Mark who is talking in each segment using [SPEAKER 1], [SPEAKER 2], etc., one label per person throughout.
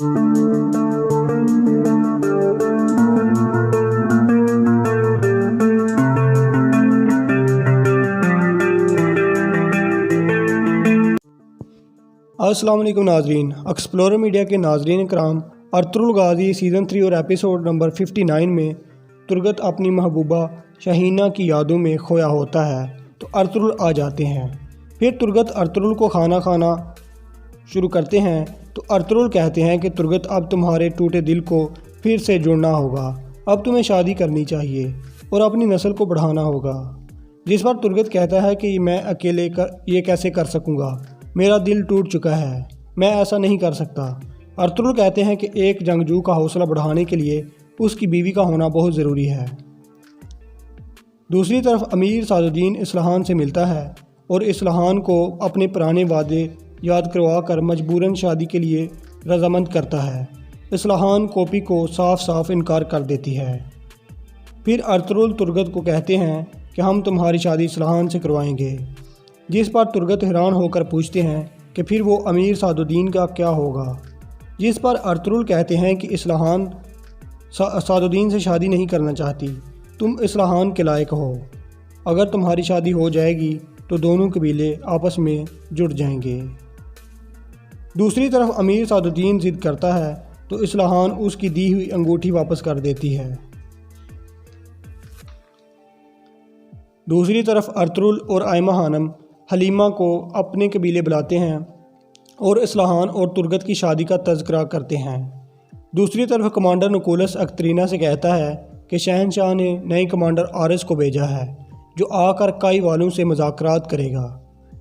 [SPEAKER 1] السلام علیکم ناظرین، ایکسپلورر میڈیا کے ناظرین کرام، ارطغرل غازی سیزن 3 اور ایپیسوڈ نمبر 59 میں ترگت اپنی محبوبہ شہینہ کی یادوں میں کھویا ہوتا ہے تو ارطغرل آ جاتے ہیں۔ پھر ترگت ارطغرل کو کھانا شروع کرتے ہیں تو ارطغرل کہتے ہیں کہ ترگت اب تمہارے ٹوٹے دل کو پھر سے جوڑنا ہوگا، اب تمہیں شادی کرنی چاہیے اور اپنی نسل کو بڑھانا ہوگا۔ جس پر ترگت کہتا ہے کہ میں اکیلے یہ کیسے کر سکوں گا، میرا دل ٹوٹ چکا ہے، میں ایسا نہیں کر سکتا۔ ارطغرل کہتے ہیں کہ ایک جنگجو کا حوصلہ بڑھانے کے لیے اس کی بیوی کا ہونا بہت ضروری ہے۔ دوسری طرف امیر سعد الدین اصلاحان سے ملتا ہے اور اصلاحان کو اپنے پرانے وعدے یاد کروا کر مجبوراً شادی کے لیے رضامند کرتا ہے۔ اصلاحان کوپی کو صاف انکار کر دیتی ہے۔ پھر ارطغرل ترگت کو کہتے ہیں کہ ہم تمہاری شادی اصلاحان سے کروائیں گے، جس پر ترگت حیران ہو کر پوچھتے ہیں کہ پھر وہ امیر سعد الدین کا کیا ہوگا، جس پر ارطغرل کہتے ہیں کہ اصلاحان سعد الدین سے شادی نہیں کرنا چاہتی، تم اصلاحان کے لائق ہو، اگر تمہاری شادی ہو جائے گی تو دونوں قبیلے آپس میں جڑ جائیں گے۔ دوسری طرف امیر سعد الدین ضد کرتا ہے تو اصلاحان اس کی دی ہوئی انگوٹھی واپس کر دیتی ہے۔ دوسری طرف ارطغرل اور آئمہ خانم حلیمہ کو اپنے قبیلے بلاتے ہیں اور اصلاحان اور ترگت کی شادی کا تذکرہ کرتے ہیں۔ دوسری طرف کمانڈر نکولس اکترینہ سے کہتا ہے کہ شہنشاہ نے نئے کمانڈر آرس کو بھیجا ہے جو آ کر کائی والوں سے مذاکرات کرے گا،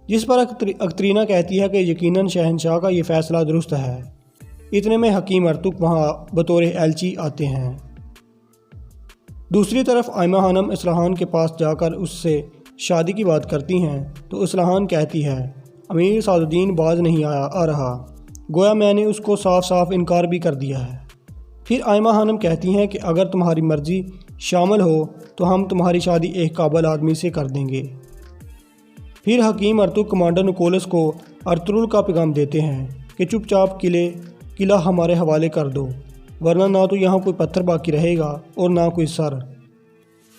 [SPEAKER 1] جس پر اکترینہ کہتی ہے کہ یقیناً شہنشاہ کا یہ فیصلہ درست ہے۔ اتنے میں حکیم ارتک وہاں بطور ایلچی آتے ہیں۔ دوسری طرف آئمہ خانم اصلاحان کے پاس جا کر اس سے شادی کی بات کرتی ہیں تو اصلاحان کہتی ہے امیر سعد الدین باز نہیں آ رہا، گویا میں نے اس کو صاف انکار بھی کر دیا ہے۔ پھر آئمہ خانم کہتی ہیں کہ اگر تمہاری مرضی شامل ہو تو ہم تمہاری شادی ایک قابل آدمی سے کر دیں گے۔ پھر حکیم ارتک کمانڈر نکولس کو ارطغرل کا پیغام دیتے ہیں کہ چپ چاپ قلعہ ہمارے حوالے کر دو، ورنہ نہ تو یہاں کوئی پتھر باقی رہے گا اور نہ کوئی سر۔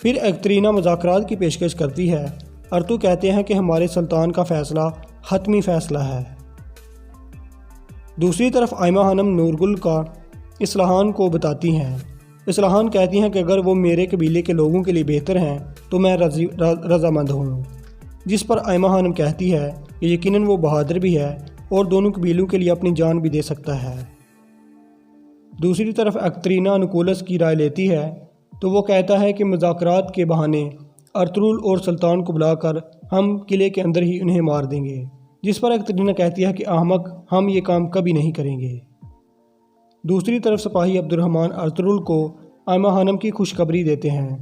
[SPEAKER 1] پھر اکترینہ مذاکرات کی پیشکش کرتی ہے۔ ارطغرل کہتے ہیں کہ ہمارے سلطان کا فیصلہ حتمی فیصلہ ہے۔ دوسری طرف آئمہ خانم نورگل کا اصلاحان کو بتاتی ہیں۔ اصلاحان کہتی ہیں کہ اگر وہ میرے قبیلے کے لوگوں کے لیے بہتر ہیں تو میں رضامند ہوں، جس پر آئمہ خانم کہتی ہے کہ یقیناً وہ بہادر بھی ہے اور دونوں قبیلوں کے لیے اپنی جان بھی دے سکتا ہے۔ دوسری طرف اکترینہ نکولس کی رائے لیتی ہے تو وہ کہتا ہے کہ مذاکرات کے بہانے ارطغرل اور سلطان کو بلا کر ہم قلعے کے اندر ہی انہیں مار دیں گے، جس پر اکترینہ کہتی ہے کہ احمق، ہم یہ کام کبھی نہیں کریں گے۔ دوسری طرف سپاہی عبدالرحمن ارطغرل کو آئمہ خانم کی خوشخبری دیتے ہیں۔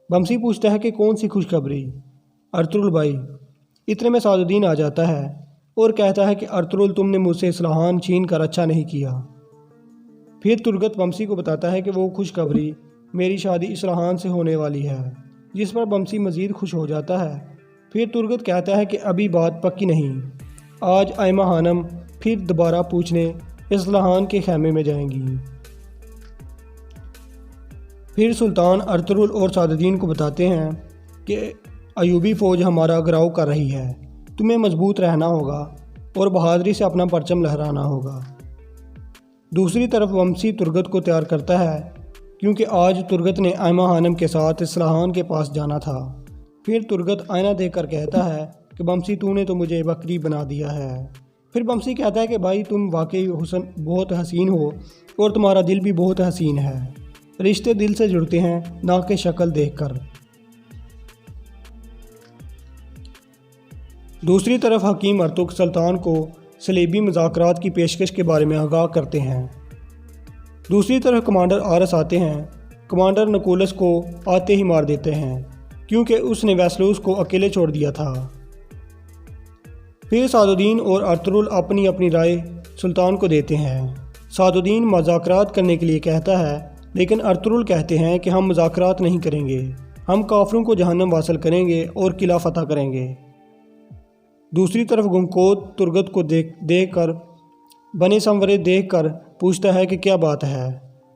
[SPEAKER 1] بمسی پوچھتا ہے کہ کون سی خوشخبری؟ ارطغرل بھائی۔ اتنے میں سعد الدین آ جاتا ہے اور کہتا ہے کہ ارطغرل تم نے مجھ سے اصلاحان چھین کر اچھا نہیں کیا۔ پھر ترگت بمسی کو بتاتا ہے کہ وہ خوشخبری میری شادی اصلاحان سے ہونے والی ہے، جس پر بمسی مزید خوش ہو جاتا ہے۔ پھر ترگت کہتا ہے کہ ابھی بات پکی نہیں، آج آئمہ خانم پھر دوبارہ پوچھنے اصلاحان کے خیمے میں جائیں گی۔ پھر سلطان ارطغرل اور سعد الدین کو بتاتے ہیں کہ ایوبی فوج ہمارا گراؤ کر رہی ہے، تمہیں مضبوط رہنا ہوگا اور بہادری سے اپنا پرچم لہرانا ہوگا۔ دوسری طرف بمسی ترگت کو تیار کرتا ہے کیونکہ آج ترگت نے آئمہ خانم کے ساتھ اصلاحان کے پاس جانا تھا۔ پھر ترگت آئینہ دیکھ کر کہتا ہے کہ بمسی تو نے تو مجھے بکری بنا دیا ہے۔ پھر بمسی کہتا ہے کہ بھائی تم واقعی بہت حسین ہو اور تمہارا دل بھی بہت حسین ہے، رشتے دل سے جڑتے ہیں نہ کہ شکل دیکھ کر۔ دوسری طرف حکیم ارتک سلطان کو صلیبی مذاکرات کی پیشکش کے بارے میں آگاہ کرتے ہیں۔ دوسری طرف کمانڈر آرس آتے ہیں، کمانڈر نکولس کو آتے ہی مار دیتے ہیں کیونکہ اس نے ویسلوس کو اکیلے چھوڑ دیا تھا۔ پھر سعد الدین اور ارطغرل اپنی رائے سلطان کو دیتے ہیں۔ سعد الدین مذاکرات کرنے کے لیے کہتا ہے لیکن ارطغرل کہتے ہیں کہ ہم مذاکرات نہیں کریں گے، ہم کافروں کو جہنم واصل کریں گے اور قلعہ فتح کریں گے۔ دوسری طرف گنگکوت ترگت کو دیکھ کر بنے سنورے دیکھ کر پوچھتا ہے کہ کیا بات ہے،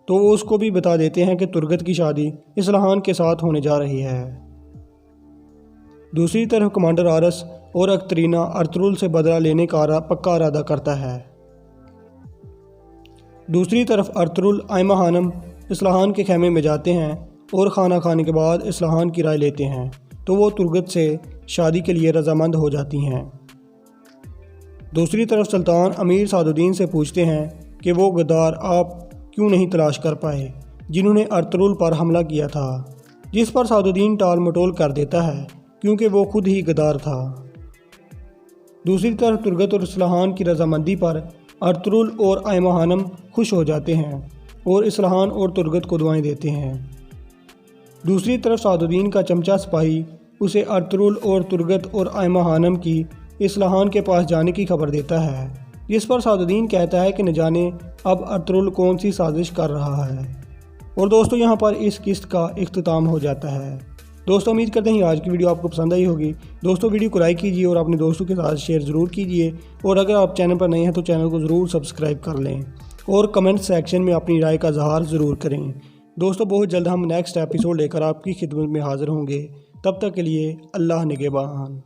[SPEAKER 1] تو وہ اس کو بھی بتا دیتے ہیں کہ ترگت کی شادی اصلاحان کے ساتھ ہونے جا رہی ہے۔ دوسری طرف کمانڈر آرس اور اکترینا ارطغرل سے بدلہ لینے کا پکا ارادہ کرتا ہے۔ دوسری طرف ارطغرل آئمہ خانم اصلاحان کے خیمے میں جاتے ہیں اور کھانا کھانے کے بعد اصلاحان کی رائے لیتے ہیں تو وہ ترگت سے شادی کے لیے رضامند ہو جاتی ہیں۔ دوسری طرف سلطان امیر سعد الدین سے پوچھتے ہیں کہ وہ غدار آپ کیوں نہیں تلاش کر پائے جنہوں نے ارطغرل پر حملہ کیا تھا، جس پر سعد الدین ٹال مٹول کر دیتا ہے کیونکہ وہ خود ہی غدار تھا۔ دوسری طرف ترگت اور اصلاحان کی رضامندی پر ارطغرل اور آئمہ خانم خوش ہو جاتے ہیں اور اصلاحان اور ترگت کو دعائیں دیتے ہیں۔ دوسری طرف سعد الدین کا چمچہ سپاہی اسے ارطغرل اور ترگت اور آئمہ خانم کی اصلاحان کے پاس جانے کی خبر دیتا ہے، جس پر سعد الدین کہتا ہے کہ نہ جانے اب ارطغرل کون سی سازش کر رہا ہے۔ اور دوستو یہاں پر اس قسط کا اختتام ہو جاتا ہے۔ دوستو امید کرتے ہیں آج کی ویڈیو آپ کو پسند آئی ہوگی۔ دوستو ویڈیو کو لائک کیجیے اور اپنے دوستوں کے ساتھ شیئر ضرور کیجیے، اور اگر آپ چینل پر نئے ہیں تو چینل کو ضرور سبسکرائب کر لیں اور کمنٹ سیکشن میں اپنی رائے کا اظہار ضرور کریں۔ دوستو بہت جلد ہم نیکسٹ ایپیسوڈ لے کر آپ کی خدمت میں حاضر ہوں گے، تب تک کے لیے اللہ نگہبان۔